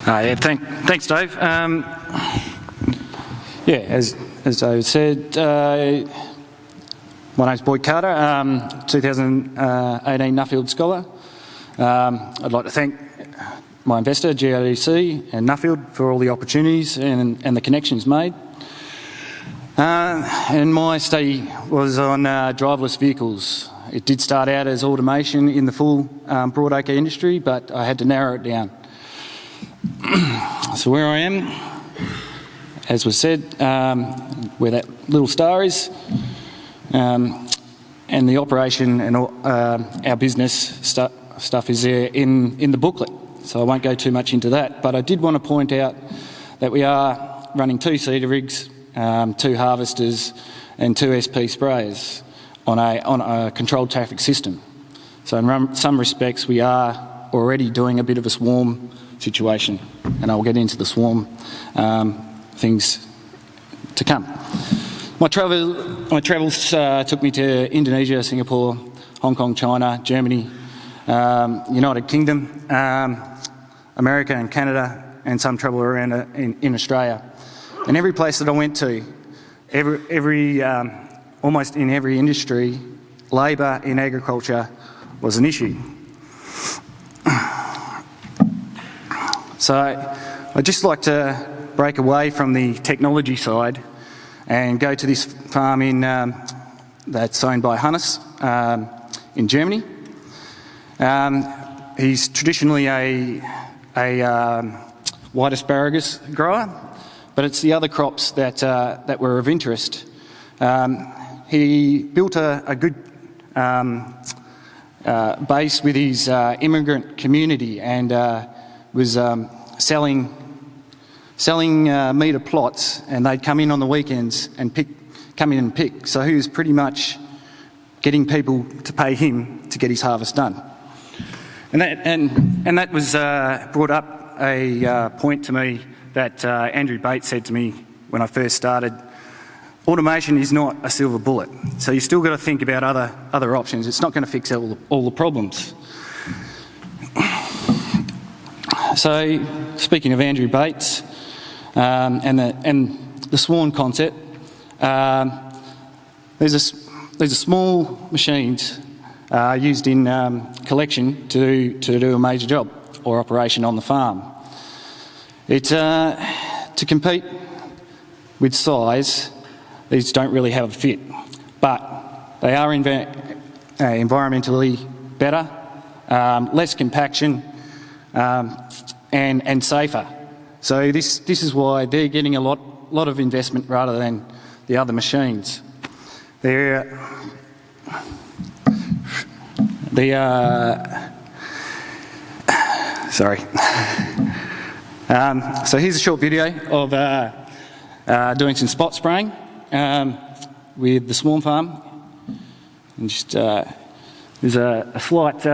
Thanks, Dave. As Dave said, my name's Boyd Carter, 2018 Nuffield Scholar. I'd like to thank my investor, GRDC, and Nuffield for all the opportunities and the connections made. And my study was on driverless vehicles. It did start out as automation in the full broadacre industry, but I had to narrow it down. So where I am, as was said, where that little star is, and the operation and our business stuff is there in the booklet, so I won't go too much into that. But I did want to point out that we are running 2 seeder rigs, 2 harvesters and 2 SP sprayers on a controlled traffic system. So in some respects we are already doing a bit of a swarm situation, and I'll get into the swarm things to come. My travels took me to Indonesia, Singapore, Hong Kong, China, Germany, United Kingdom, America and Canada, and some travel around in Australia. And every place that I went to, almost in every industry, labour in agriculture was an issue. So I'd just like to break away from the technology side and go to this farm that's owned by Hannes in Germany. He's traditionally a white asparagus grower, but it's the other crops that were of interest. He built a good base with his immigrant community and was selling metre plots, and they'd come in on the weekends and come in and pick. So he was pretty much getting people to pay him to get his harvest done. And that was brought up a point to me that Andrew Bates said to me when I first started. Automation is not a silver bullet, so you still got to think about other options. It's not going to fix all the problems. So, speaking of Andrew Bates and the swarm concept, there's small machines used in collection to do a major job or operation on the farm. To compete with size, these don't really have a fit, but they are environmentally better, less compaction, and safer. So this is why they're getting a lot of investment rather than the other machines. So here's a short video of doing some spot spraying with the swarm farm. And just there's a slight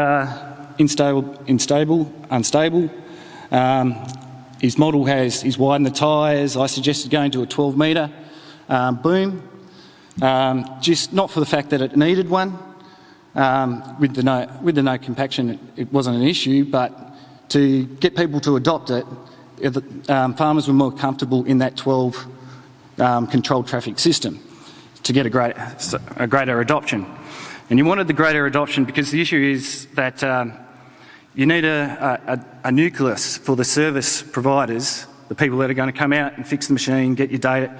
unstable. His model he's widened the tyres. I suggested going to a 12 metre boom, just not for the fact that it needed one. With the no compaction, it wasn't an issue, but to get people to adopt it, farmers were more comfortable in that 12 controlled traffic system to get a greater adoption. And you wanted the greater adoption because the issue is that you need a nucleus for the service providers, the people that are going to come out and fix the machine, get your data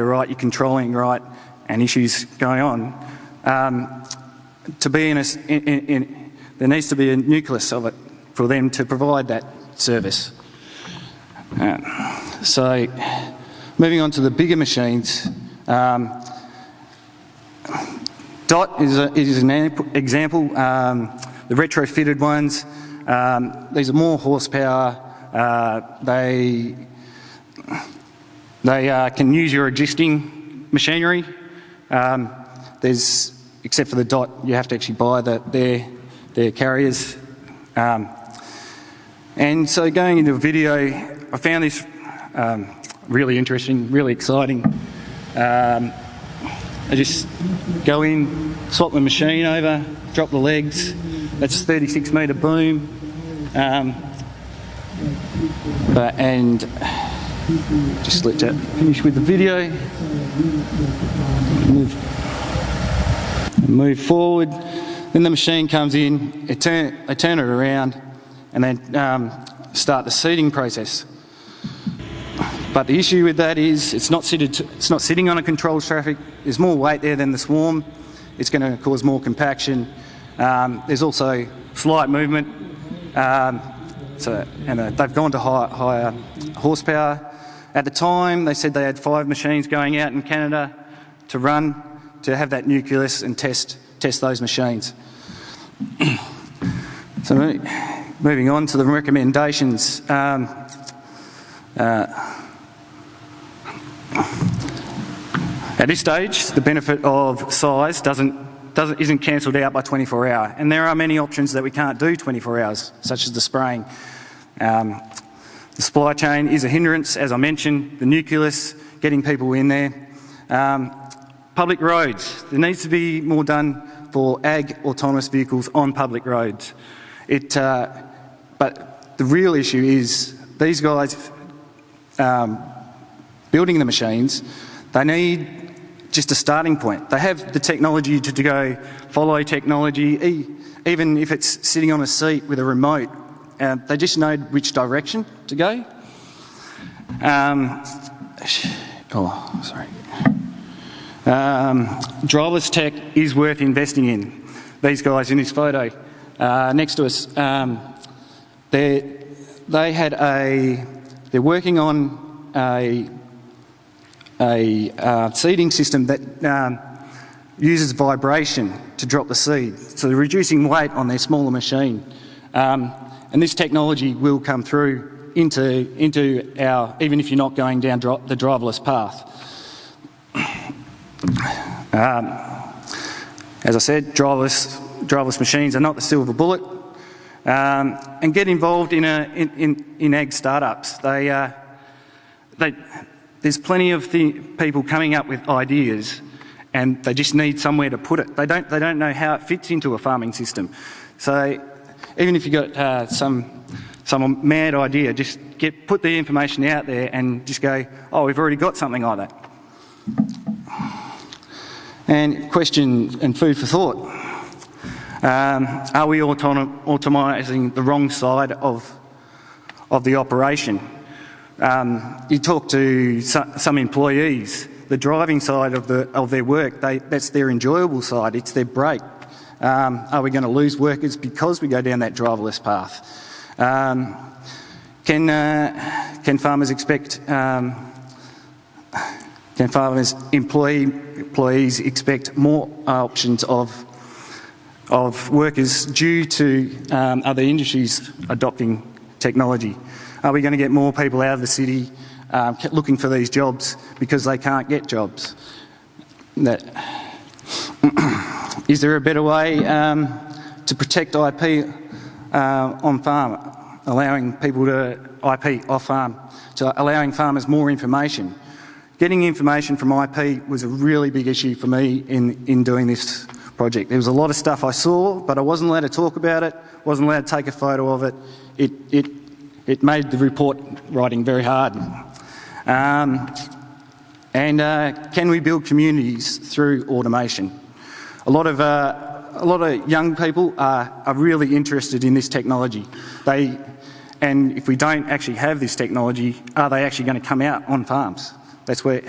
right, your controlling right, and issues going on. To be there needs to be a nucleus of it for them to provide that service. So, moving on to the bigger machines, DOT is an example. The retrofitted ones, these are more horsepower. They can use your existing machinery. Except for the DOT, you have to actually buy their carriers. And so going into a video, I found this really interesting, really exciting. I just go in, swap the machine over, drop the legs. That's a 36 metre boom. And just let that finish with the video. Move forward. Then the machine comes in, they turn it around, and then start the seeding process. But the issue with that is it's not sitting on a controlled traffic. There's more weight there than the swarm. It's going to cause more compaction. There's also slight movement. They've gone to higher horsepower. At the time, they said they had 5 machines going out in Canada to run, to have that nucleus and test those machines. So moving on to the recommendations. At this stage, the benefit of size isn't cancelled out by 24 hour, and there are many options that we can't do 24 hours, such as the spraying. The supply chain is a hindrance, as I mentioned, the nucleus, getting people in there. Public roads, there needs to be more done for ag autonomous vehicles on public roads. But the real issue is these guys building the machines, they need just a starting point. They have the technology to go follow technology, even if it's sitting on a seat with a remote. They just know which direction to go. Driverless tech is worth investing in. These guys in this photo next to us, they're working on a seeding system that uses vibration to drop the seed, so they're reducing weight on their smaller machine. And this technology will come through into our, even if you're not going down the driverless path. As I said, driverless machines are not the silver bullet. And get involved in ag startups. There's plenty of people coming up with ideas, and they just need somewhere to put it. They don't know how it fits into a farming system. So even if you've got some mad idea, just put the information out there and just go, oh, we've already got something like that. And question and food for thought. Are we automatising the wrong side of the operation? You talk to some employees, the driving side of their work, that's their enjoyable side, it's their break. Are we going to lose workers because we go down that driverless path? Can farmers expect? Can farmers employees expect more options of workers due to other industries adopting technology? Are we going to get more people out of the city looking for these jobs because they can't get jobs? Is there a better way to protect IP on farm, allowing people to IP off farm, so allowing farmers more information? Getting information from IP was a really big issue for me in doing this project. There was a lot of stuff I saw, but I wasn't allowed to talk about it, wasn't allowed to take a photo of it. It made the report writing very hard. Can we build communities through automation? A lot of young people are really interested in this technology. And if we don't actually have this technology, are they actually going to come out on farms? That's where,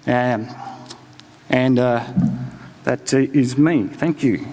that is me. Thank you.